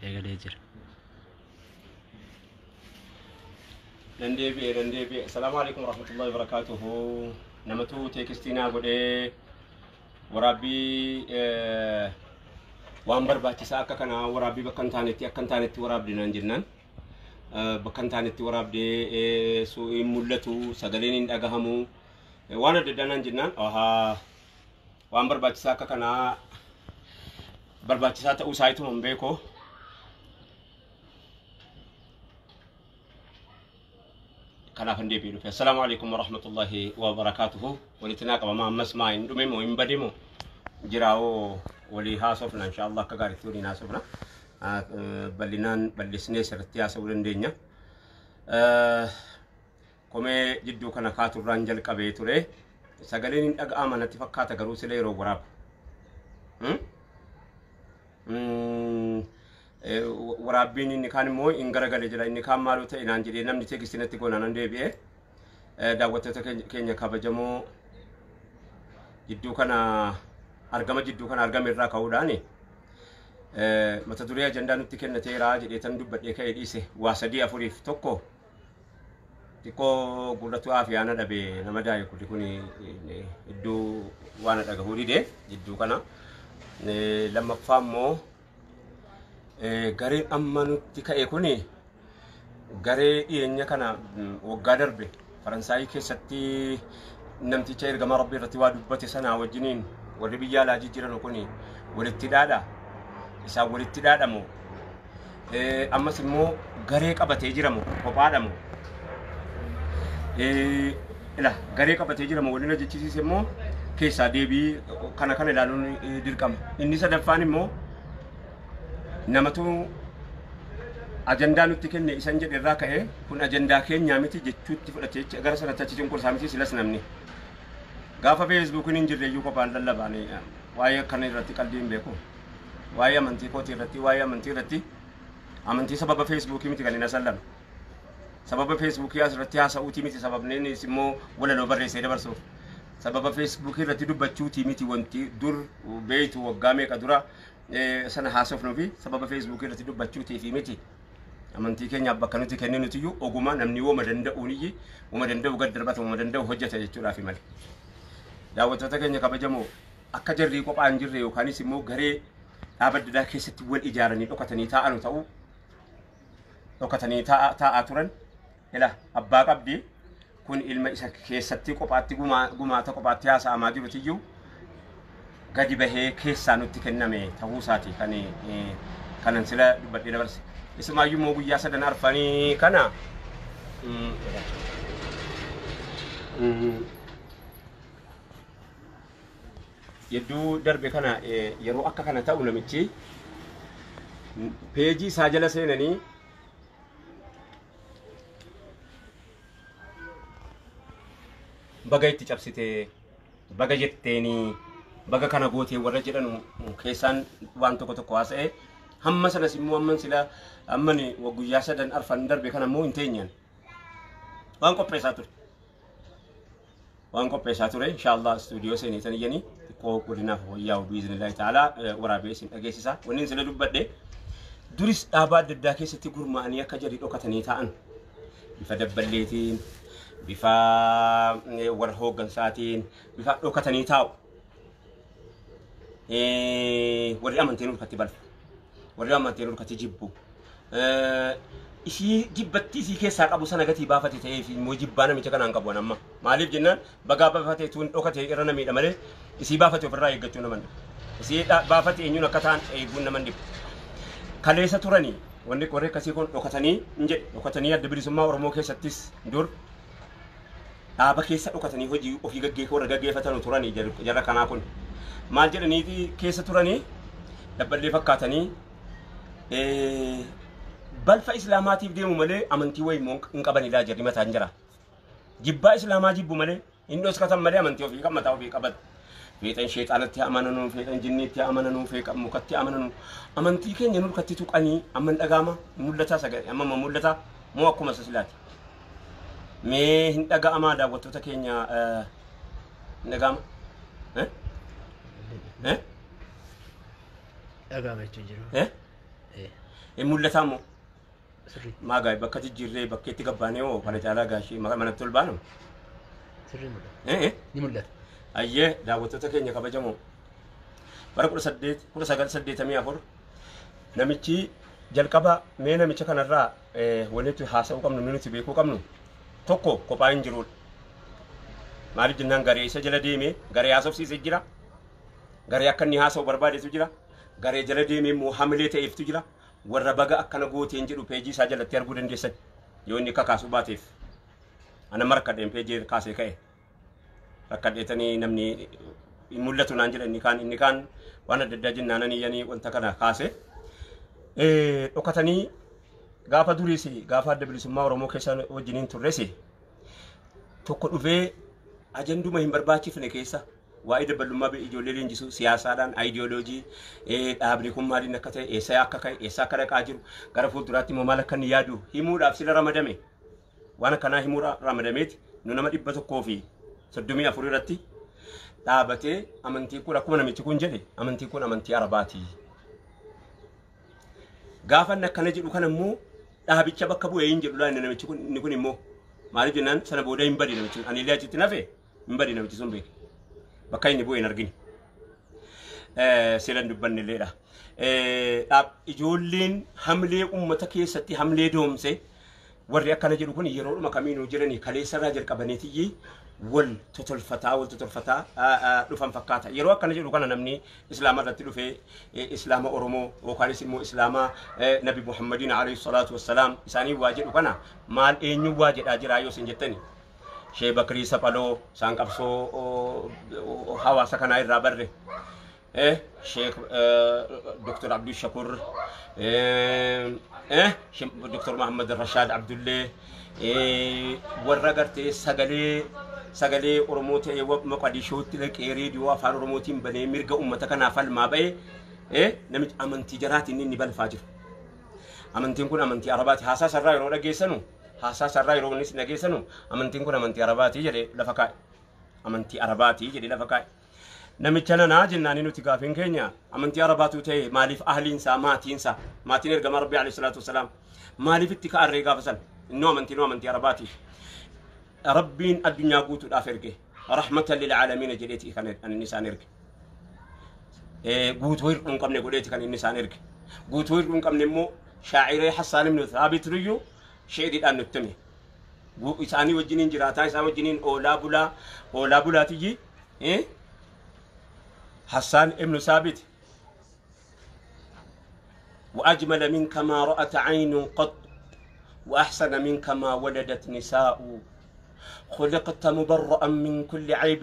eegalee jira. Dandeebi'e. Assalaamu alaikum warahmatullahi wabarakatuhu. Namatu teekistinaa godhee waraabbii waan barbaachisaa akka kana waraabbii bakka hin taanetti waraabdinaan jennaan. Bakka hin taanetti waraabdee hin mul'atu, sagaleen hin dhagahamu. Waan adda addaa naan jennaan waan barbaachisaa akka kanaa barbaachisaa ta'uu isaayituma hin beekoo. Kanaaf hin deebi'u dhufe. Assalaamu alaikum warahmatullahi wabarakatuhu. Walitti naa qabama ammas maa hin dhume moo hin bade moo jiraawoo walii haasofna inshaallah akka gaariitti waliin haasofna. Bal'inaan bal'isnee sirriitti haasa'uu dandeenya. Komee jidduu kana kaaturraan jalqabee ture. Sagaleen hin dhaga'ama natti fakkaata garuu sila yeroo waraabu. Waraabbiin inni kaan immoo hin garagalee jira. Inni kaan maaloo ta'e naan jedhee namni teekistinatti goonaan deebi'ee daawwattoota keenya kabajamoo jidduu kana argame irraa ka'uudhaan mata duree ajandaa nutti kennateera jedhee tan dubbadhee ka'ee dhiise waa 3-4 tokko xiqqoo gurratu aafiyaana dhabe nama daa'e kun iddoo waan dhagahuu dide jidduu kana lammaffaa immoo gareen amma nutti ka'e kun garee dhiyeenya kana waggaa darbe Faransaayii keessatti namticha ergama Rabbii irratti waa dubbate sanaa wajjiniin warri biyya alaa jijjiiran kun walitti dhaadha. Isaan walitti dhaadhamu. Ammas immoo garee qabatee jiramu kophaadhamu. Garee qabatee jiramu waliin hojjechiise immoo keessaa deebii kana ilaaluun dirqama. Inni sadaffaan immoo namatu ajandaa nutti kenne isan jedhe irraa ka'e kun ajandaa keenyaa miti jechuutti fudhatee gara sanatti achi cunqursaa miti silas namni. Gaafa feesbuukiin hin jirre iyyuu kophaan lallabaanii waa'ee akkana irratti qalbii hin beeku. Waa'ee amantii kootii irratti amantii sababa feesbuukii miti kan hin asallame. Sababa feesbuukii asirratti haasa'uutii miti sababneen immoo walaloo barreessee dabarsuuf. Sababa feesbuukii irratti dubbachuutii miti wanti dur beeytu waggaa meeqa dura sana haasofnuu fi sababa feesbuukii irratti dubbachuutii miti. Amantii keenyaaf bakka nuti kenninuti iyyuu oguma namni wooma danda'uuniyyi wooma danda'u gad darbata wooma danda'u hojjeta jechuudhaaf malee. Daawwattoota keenya kabajamoo akka jarrii qophaan jirre yookaanis immoo garee dhaabaddaa keessatti wal ijaaranii dhokatanii taa'anu ta'uu dhokatanii taa'aa turan abbaa qabdii kun ilma isa keessatti qophaatti gumaata qophaatti haasa'amaa jiruti iyyuu gadi bahee keessaa nutti kenname ta'uu isaati kanan sila dubbadhee dabarse. Isumaayyuu immoo guyyaa 3 arfanii kana yedduu darbe kana yeroo akka kana ta'u namichi peejii isaa jala seenanii baga itti cabsite baga jetteenii baga kana gootee warra jedhan keessaan waan tokko haasa'e hamma sanas immoo ammani guyyaa 3 arfan darbe kana immoo hin teenyaan waan qopheessaa ture inshaallah stuudiyoo seeneetan iyyanii xiqqoo godinaaf wayyaa'u biiznillaahi ta'aalaa waraabee isin dhageessisa. Wanni sila dubbadhe duris dhaabaa adda addaa keessatti gurmaa'anii akka jarri dhokatanii taa'an bifa dabballeetiin bifa warra hooggansaatiin bifa dhokatanii taa'u. Warri amanteen ulfatti balfa warri amanteen ulfatti jibbu isii jibbatti isii keessaa qabu sana gatii baafate ta'ee fi immoo jibbaa namicha kanaan qabu amma maaliif jennaan bagaa baafate tuun dhokate irra namiidha malee isii baafate ofirraa eeggachuu naman isii baafate eenyuun akka ta'an eeguun naman dhibu. Kaleessa turanii warri akkasii kun dhokatanii hin jedhe dhokatanii adda bilisummaa Oromoo keessattis dur dhaaba keessa dhokatanii hojii ofii gaggeeffatan turanii jarra kanaa kun maal jedhaniiti keessa turanii dabballee fakkaatanii balfa islaamaatiif deemu malee amantii wayii immoo hin qabanidha jarri mataan jira. Jibbaa islaamaa jibbu malee hin dhoskatan malee amantii ofii kan mataa ofii qaban. Feexan sheexanatti amananuu, feexan jinniitti amananuu, feexan mukatti amananuu. Amantii keenya nurkatti tuqanii amma dhagaama mul'ata sagalee amma mul'ata moo akkuma silaati. Mee hin dhaga'amaa daawwattoota keenya hin dhaga'ama? Dhaga'ama jechuun jiru. mul'ataa moo sirrii maagaa bakka jijjiirree bakkeetti gabbaanee hoo kana caalaa gaashii manatti ol baanu sirrii mul'ata ni mul'ata ayyee daawwattoota keenya kabajamoo bara 1984 namichi jalqaba mee namicha kanarraa walitti haasa'uu qabnu nuti beekuu qabnu tokko kophaa hin jirudha maaliif jennaan garee isa jala deemee garee haasofsiisee jira garee akka inni haasa'u barbaadetu jira garee jala deemee immoo hamilee ta'eeftu jira warra baga akkana gooteen jedhu peejii isaa jalatti arguu dandeessan yoo inni kakaasu baateef ana markadheen peejii kaasee ka'e rakkadheetanii namni mul'atu naan jedha inni kaan waan adda addaa jennaananii yanii wanta kana kaase dhokatanii gaafa duriis gaafa adda bilisummaa Oromoo keessa wajjiniin turres tokko dhufee ajanduma hin barbaachifne keessa waa'ee dabalummaa ijoollee leenjisuu siyaasaadhaan aayidiyooloojii dhaabni kun maaliin akka ta'e eessa akka dhaqaa jiru gara fuulduraatti immoo maal akka inni yaadu himuudhaaf sila ramadame waan akkanaa himuudha ramadameeti nu nama 134 irratti dhaabatee amantii kun akkuma namichi kun jedhe amantii kun amantii Arabaati. Gaafa inni akkana jedhu kana immoo dhaabicha bakka bu'ee hin jedhu laanne namichi kun inni kun immoo maaliif jennaan sana booda hin badi namichi ani illee achitti nafe hin badi namichi sun beeke bakka inni bu'ee hin argine. Seelan dubbanne illeedha. Ijoolleen hamlee uummata keessatti hamlee doomse warri akkana jedhu kun yeroodhuma kamiinuu jiranii kaleessarraa jalqabaniitiyyi wal totolfataa dhufan fakkaata. Yeroo akkana jedhu kana namni islaama irratti dhufee islaama Oromoo yookaanis immoo islaama Nabi Muhammadiin alayhi salaatu wassalaam isaanii waa jedhu kana maal eenyu waa jedhaa jiraa yoo isin jettani. Shee Bakrii Saphaloo isaan qabsoo hawaasa kanaa irraa barre. Sheikh Dr. Abdul Shakur Dr. Muhammad Rashad Abdullah warra gartee sagalee Oromoo ta'ee Moqadishootti dhaqee reediyoo afaan Oromootiin banee mirga uummata kanaaf falmaa ba'ee namichi amantii jaraatiin inni balfaa jiru. Amantiin kun amantii Arabaati. Haasaa sarraa yeroo dhageessanu innis dhageessanu amantiin kun amantii Arabaati jedhee lafa kaa'e. Amantii Arabaati jedhee lafa kaa'e. Namicha nanaa jennaanii nuti gaafiin keenya amantii Arabaatu ta'e maaliif ahliinsaa maatiin ergama Rabbii alayhi salaatu wassalaam maaliif itti ka'arree gaafa san innoo amantii Arabaati. Rabbiin addunyaa guutuudhaaf erge rahmatan lil aalamiin jedheeti kan inni isaan erge. Guutuu hir'uu hin qabne godheeti kan inni isaan erge. Guutuu hir'uu hin qabne immoo shaa'iree Hassaan ibn Thaabit riyyuu sheedhiidhaan nutti hime. Isaanii wajjiniin jiraataa isaan wajjiniin oolaa bulaatiyyi حسان ابن ثابت وأجمل منك ما رأت عين قط وأحسن منك ما ولدت نساء خلقت مبرأ من كل عيب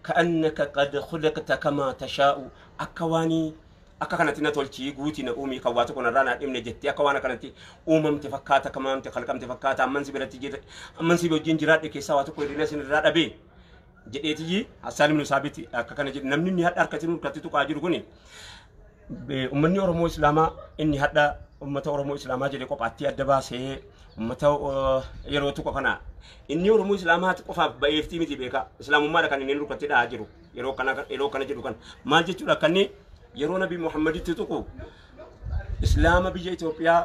كأنك قد خلقت كما تشاء أكواني أكانت نتولتي قوتي نأمي كواتك ونرانا ابن جتي أكوانا كانت تفكاتا كما أمت خلقم تفكاتا أمن سبيل جنجرات لكي سواتك ورناس نراد أبي jedheetiyyi Hassaan ibn Thaabit akka kana jedhe namni inni hadha harkatti nurkatti tuqaa jiru kuni ummanni Oromoo Islaamaa inni hadha ummata Oromoo Islaamaa jedhe qophaatti adda baasee ummata yeroo tuqa kana inni Oromoo Islaamaa qofaaf ba'eeftii miti beeka Islaamummaadha kan inni nurkatti dhahaa jiru yeroo kana jedhu kan maal jechuudha akkanni yeroo Nabi Muhammaditti tuqu Islaama biyya Itoophiyaa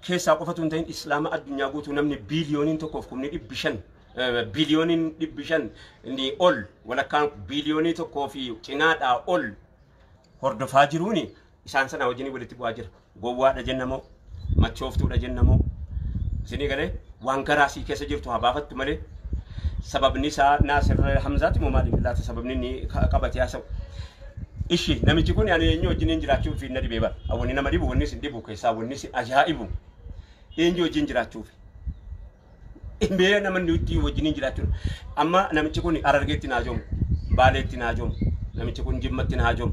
keessaa qofatu hin ta'in Islaama addunyaa guutuu namni biiliyooniin tokkoof kumni 500 biliyooniin 500 inni ol walakkaan biliyoonii tokkoo fi cinaadhaa ol hordofaa jiruuni isaan sana wajjin walitti bu'aa jira. Gowwaadha jennamoo machooftuudha jennamoo isinii galee waan garaasii keessa jirtu haa baafattu malee sababni isaa Naasir Hamzaati moo maaliif laata sababni inni qabate haasa'u. Ishi namichi kun ani eenyu wajjin jiraachuuf fi na dhibee bara awwanni nama dhibu wanni sin dhibu keessaa wanni sin ajaa'ibu eenyu wajjin jiraachuuf. Imbee namanni utti wajjin jiraatu amma namichi kun Harargeetti naajoom Baaleetti naajoom namichi kun Jimmatti naajoom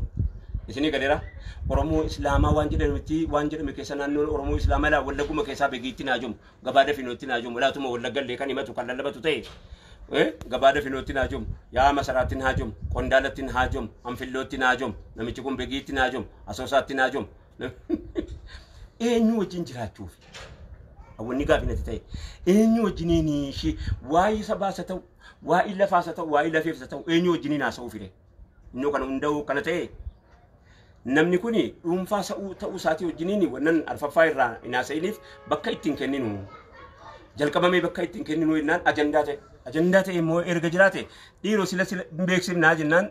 isinii galeera Oromoo Islaamaa waan jedhame keessa naannoon Oromoo Islaamaa la Wallaguma keessaa beegiitti naajoom gabaada finootti naajoom walaatuma Wallaggallee kan himatu kan lallabatu ta'e gabaada finootti naajoom yaa Masaraatti naajoom Qondaalatti naajoom Anfillootti naajoom namichi kun beegiitti naajoom Asoosaatti naajoom eenyu wajjin jiraachuuf awwanni gaafinati ta'e eenyu wajjiniin shi waa'ee sabaasa ta'u waa'ee lafaasa ta'u waa'ee lafeefsa ta'u eenyu wajjiniin haasa'uu fide innoo kana hunda'u kana ta'e namni kuni dhuunfaa ta'uu isaatii wajjiniin wannan arfaffaa irraa inaasa'iniif bakka ittiin kenninu jalqabamee bakka ittiin kenninu jennaan ajandaa ta'e immoo erga jiraate dhiiroo sila beeksifnaa jennaan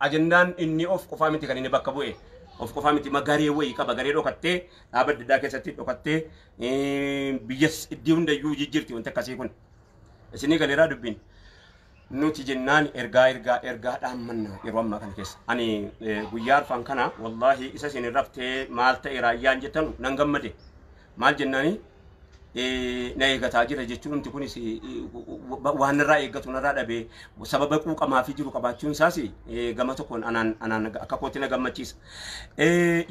ajandaan inni of qofaa miti kan inni bakka bu'e of qofaa miti magaree wayii qaba garee dhokattee dhaaba adda addaa keessatti dhokattee biyyas iddii hundayyuu jijjiirti wanti akkasii kun isinii galeeraa dubbiin nuti jennaan ergaa dhaammanna yeroo ammaa kana keessa ani guyyaa arfan kana wallahi isa isin raftee maal ta'e raayyaan jettan nan gammade maal jennaani na eegataa jira jechuun nuti kunis waan irraa eeggatu narraa dhabee sababa quuqamaa fi jiru qabaachuun isaas gama tokkoon anaan akka kootti na gammachiisa.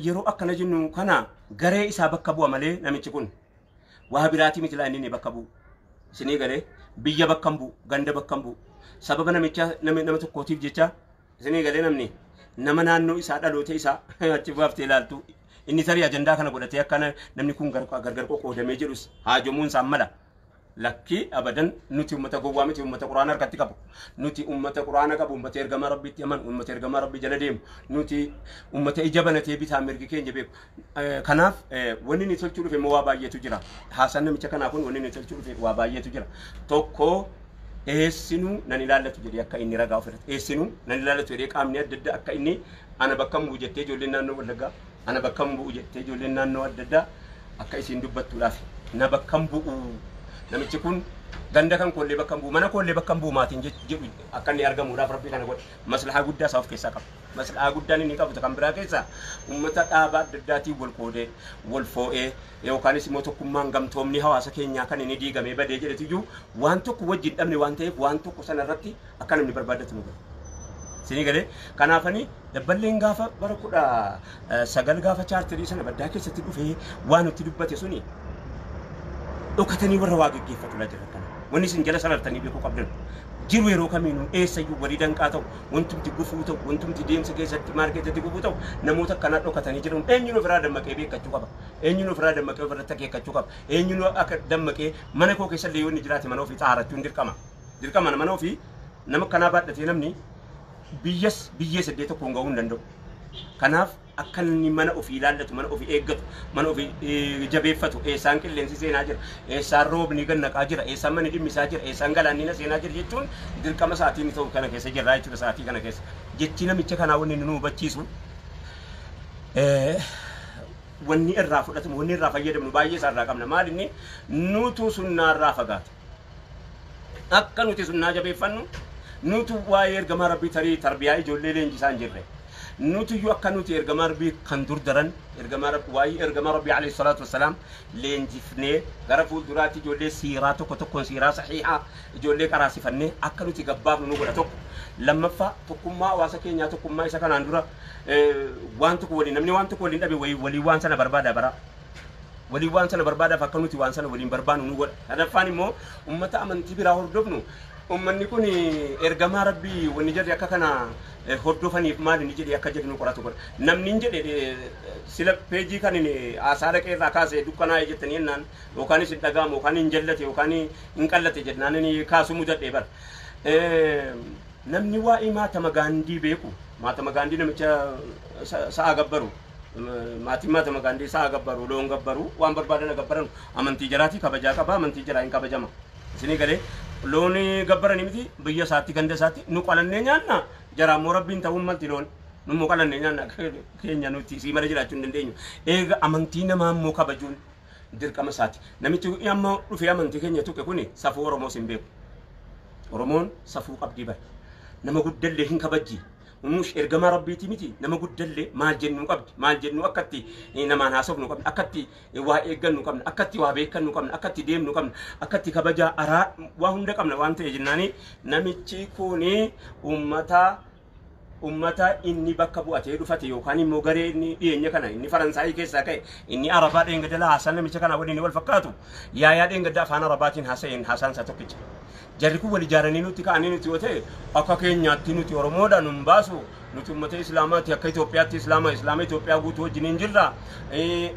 Yeroo akkana jennu kana garee isaa bakka bu'a malee namichi kun waa biraatii miti laa inni bakka bu'u. Isinii galee biyya bakka bu'u ganda bakka bu'u sababa nama tokkootiif jecha isinii galee nama naannoo isaa dhaloota isaa achi baaftee ilaaltu inni tarii ajandaa kana godhatee akkana namni kun gargar qoqqoodamee jedhus haajomuun isaan mala lakki abadan nuti ummata gowwaa miti ummata quraana harkatti qabu nuti ummata quraana qabu ummata ergamaa rabbiitti aman ummata ergamaa rabbii jala deemu nuti ummata ija banatee bitaa mirgi keenya beeku kanaaf wanni ni tolchuu dhufe waa baay'eetu jira haasan namicha kanaa kun wanni ni tolchuu dhufe waa baay'eetu jira tokko eessinu nan ilaallatu jedhee akka inni ragaa ofirratti eessinu nan ilaallatu jedhee qaamni adda addaa akka inni ana bakka bu'u jettee ijoolleen naannoo Wallaggaa ana bakka bu'u jettee ijoolleen naannoo adda addaa akka isiin dubbattuudhaaf na bakka bu'u namichi kun ganda kan kollee bakka bu'u mana kollee bakka bu'u maatiin jedhu akka inni argamuudhaaf rabbii kana godhe maslahaa guddaa isaa of keessaa qaba maslahaa guddaan inni qabu kan biraa keessaa uummata dhaabaa adda addaatiin wal qoodee wal foo'ee yookaanis immoo tokkummaan gamtoomni hawaasa keenyaa kan inni diigamee badee jedhetiyyuu waan tokko wajjin dhabne waan ta'eef waan tokko sana irratti akka namni barbaadatu nu godhe. Sini galee kanaafani dabballeen gaafa bara 19 gaafa chaartirii sana baddaa keessatti dhufee waan nutti dubbate suni dhokatanii warra waa gaggeeffatu la jira kana wanni isin jala sarartanii beekuu qabdan jiru yeroo kamiinuu eessayyuu walii danqaa ta'u wantumti gufuu ta'u wantumti deemsa keessatti maarkeetatti gufuu ta'u namoota akkanaa dhokatanii jiran eenyuun ofirraa dammaqee beekachuu qaba eenyuun ofirraa dammaqee ofirratti akeekkachuu qaba eenyuun akka dammaqee mana koo keessa illee yoo inni jiraate mana ofii xaarachuun dirqama mana ofii nama kanaa baadhatee namni biyyee saddeet tokkoon gahuu hin danda'u. Kanaaf akka inni mana ofii ilaallatu, mana ofii eeggatu, mana ofii jabeeffatu, eessaan qilleensi seenaa jira, eessaan roobni gannaqaa jira, eessaan manni dhimmisaa jira, eessaan galaanni seenaa jira jechuun dirqama sa'aatiin ta'u kana keessa jirraa jechuudha sa'aatii kana keessa. Jechi namicha kanaa wanni nu hubachiisu wanni irraa fudhatamu, wanni irraa fayyadamnu baay'ee isaa irraa qabna. Maal inni nutu sunnaa irraa fagaata. Akka nuti sunnaa jabeeffannu nutu waa'ee ergamaa rabbii tarii tarbiyaa ijoollee leenjisaa hin jirre. nuti yu akka nuti ergamaa rabbii kan durdaran ergamaa rabbii alayhi salatu wassalam leenjifnee gara fuulduraatti ijoollee siiraa tokkoon siiraa sahihaa ijoollee qaraasifannee akka nuti gabbaafnu nu godha tokko lammaffaa tokkummaa hawaasa keenyaa tokkummaa isa kanaan dura waan tokko waliin namni waan tokko waliin dhabe walii waan sana barbaada bara walii waan sana barbaadaaf akka nuti waan sana waliin barbaanu nu godha sadaffaan immoo ummata amantii biraa hordofnu ummanni kun ergamaa rabbii wanni jedhe akka kana hordofaniif maal inni jedhe akka jedhu qoratu godha namni hin jedhe sila peejii kan inni asaala qeerraa kaasee dukkanaa jettanii ennaan yookaanis hin dhagaamu yookaan hin jallate yookaan hin qallate jennaan inni kaasuu mudadhee bara namni waa'ee maatama gaandii beeku maatama gaandii namicha sa'a gabbaru maatii maatama gaandii sa'a gabbaru loon gabbaru waan barbaadan gabbaran amantii jaraatii kabajaa qaba amantii jaraa hin kabajama isinii galee looni gabbarani miti biyya saatti ganda saatti nu qalannee nyaanna jaraa moo rabbiin ta'uun malti loon nu moo qalannee nyaanna keenya nuti si mala jiraachuu hin dandeenyu eega amantii namaa moo kabajuun dirqama saatti namichi amma dhufee amantii keenya tuqe kuni safuu Oromoo sin beeku Oromoon safuu qabdii bara nama guddallee hin kabajji umush ergamaa rabbiiti miti nama guddallee maal jennu qabdi maal jennu akkatti namaan haasofnu qabna akkatti waa eeggannu qabna akkatti waa beekannu qabna akkatti deemnu qabna akkatti kabajaa araa waa hunda qabna waan ta'e jennaani namichi kuni ummata inni bakka bu'atee dhufate yookaan immoo garee inni dhiyeenya kana inni Faransaayii keessaa ka'e inni Arabaa dheengadala haasaan namicha kana waliin wal fakkaatu yaayaa dheengadda afaan Arabaatiin haasa'een haasaan isaa tokkicha jarri kun wal ijaaranii nuti ka'anii nuti yoo ta'e akka keenyaatti nuti Oromoodhaan nun baasu nuti ummata Islaamaatti akka Itoophiyaatti Islaama Itoophiyaa guutuu wajjiniin jirra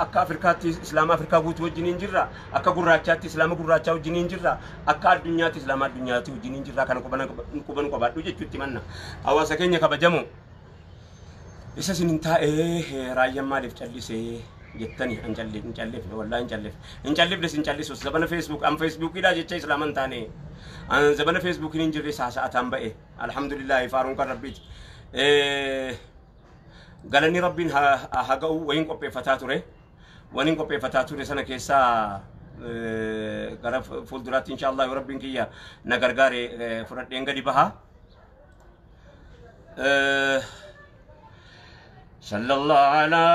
akka Afrikaatti Islaama Afrikaa guutuu wajjiniin jirra akka gurraachaatti Islaama gurraachaa wajjiniin jirra akka addunyaatti Islaama addunyaatti wajjiniin jirra kana quban qabaadhu jechuutti manna hawaasa keenya kabajamu isa sinin taa'ee raayyan maaliif callisee jettani an callif wallahi in callif des in callisu zabana Facebook am Facebook ila jecha islaman taane an zabana Facebook in jirri sa'atan ba'e alhamdulillah faarun kan rabbit galani rabbin haga'u wayin qopheeffataa ture wanin qopheeffataa ture sana keessa gara fulduraatti inshallah rabbin kiyya na gargaare fudhadheen gadi baha صلى الله على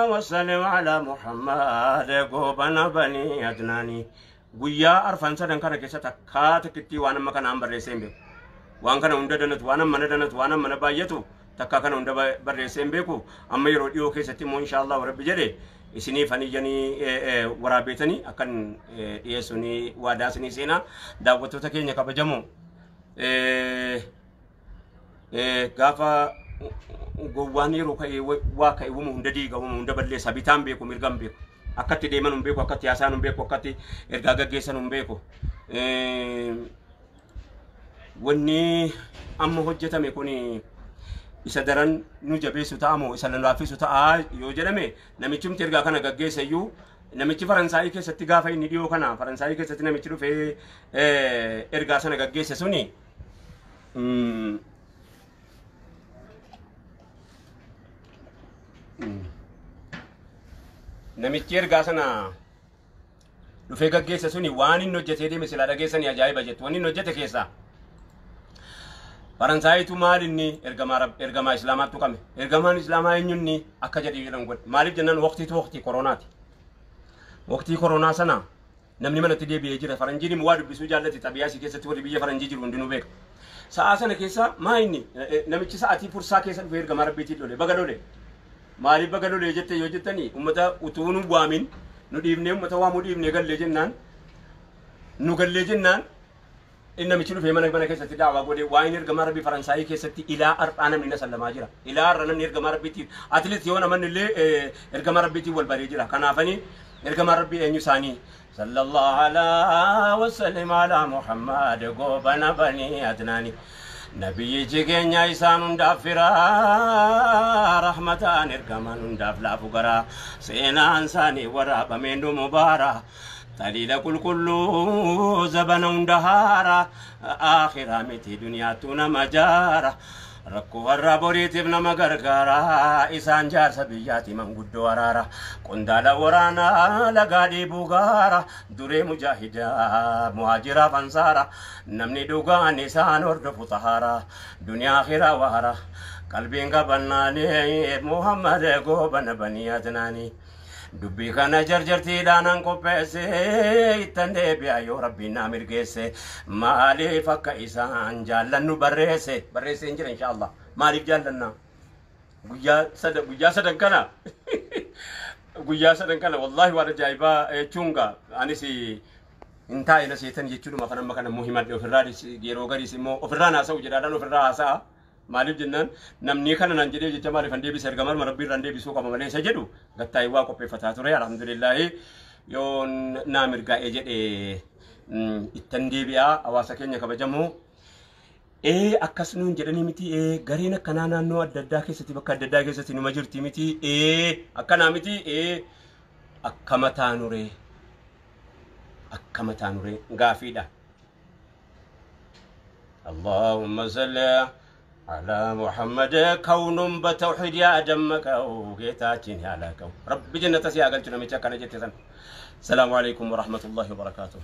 وسلم على محمد قوبنا بني أدناني ويا أرفان سدن كنا كيسة كات كتي وانا ما كان أمبر رسمي وان كان عنده دنت وانا من بايتو تكا كان عنده برسمي بكو أما يروديو كيسة تيمو إن شاء الله ورب جري isini fani jani warabetani akan yesuni wadasini sina daawwattoota keenya kabajamoo gafa gowwaan yeroo ka'ee waa ka'e uumu hunda diiga uumu hunda balleessa bitaan beeku mirgaan beeku akkatti deeman hin beeku akkatti haasaan hin beeku akkatti ergaa gaggeessan hin beeku wanni amma hojjetame kuni isa daran nu jabeessu ta'amoo isa laffisu ta'a yoo jedhame namichumti ergaa kana gaggeessayyuu namichi Faransaayii keessatti gaafa inni dhiyoo kana Faransaayii keessatti namichi dhufee ergaa sana gaggeesse suni namichi ergaa sana dhufee gaggeesse suni waan inni hojjetee deeme silaa dhageessanii ajaa'iba jettu waan inni hojjete keessaa Faransaayii maal inni ergamaa islaamaatu qame ergamaan islaamaa eenyunni akka jedhi jedhan godhe maaliif jennaan waqtii koronaati waqtii koronaa sana namni manatti deebi'ee jira faranjiin waa dubbisuu jaallati xabiyaasii keessatti warri biyya faranjii jiru hundinuu beeka sa'a sana keessa maa inni namichi sa'atii fursaa keessa dhufee ergamaa rabbiitii lole baga lole maaliif baga lole jette yoo jettanii ummata utuu nu waamin nu dhiibnee ummata waamuu dhiibnee gallee jennaan nu gallee jennaan inna michi dhufee mana keessatti daawaa godhe waa'in ergamaa rabbii Faransaayii keessatti ilaa har'aa namni na sallamaa jira ilaa har'a namni ergamaa rabbiitiin atleet yoo namanni illee ergamaa rabbiitiin wal baree jira kanaafanii ergamaa rabbii eenyu isaanii sallallahu alaihi wasallam ala Muhammad goobana banii adnaani nabiyyi jigeenya isaan hundaaf firaa rahmataan ergamaan hundaaf laafu garaa seenaan isaanii waraabamee nu mubaaraa تليل كل زبن دهارا آخرة متي دنيا تونا مجارة ركو الرابوريت ابن مغرغارا إسان جار سبياتي من قد ورارا قندالا ورانا لغادي بوغارا دوري مجاهدا مهاجرا فانسارا نمني دوغان إسان وردف طهارا دنيا آخرة وهارا قلبين قبناني محمد قوبن بني أدناني dubbii kana jarjartiidhaan qopheesse ittan deebi'a yoo rabbiin na mirgeesse maaliif akka isaan jaallannu barreesse hin jira inshallah maaliif jaallanna guyyaa sadan kana guyyaa sadan kana wallahi waan ajaa'ibaa chunga anis intaa ila seetan jechuudha kan amma kana muhimadde ofirraa yeroo gariis immoo ofirraa naasa'u jedhaadhaan ofirraa haasa'a maaliif jennaan namni kana nan jedhee jecha maaliif an deebise ergamaan rabbiin ran deebisuu qaba malee isa jedhu gattaa'ii waa qopheeffataa ture alhamdulillah yoo naa mirgaa'ee jedhee ittan deebi'aa hawaasa keenya kabajamoo akkas nuun jedhanii miti gareen akkanaa naannoo adda addaa keessatti bakka adda addaa keessatti numa jirti miti akkanaa miti akka mataa nuree gaafiidha Allahumma salli على محمد كون بتوحيد يا دمك او جيتاچين يا لكو رب جنة سيا قلت لهم كان جيتن السلام عليكم ورحمة الله وبركاته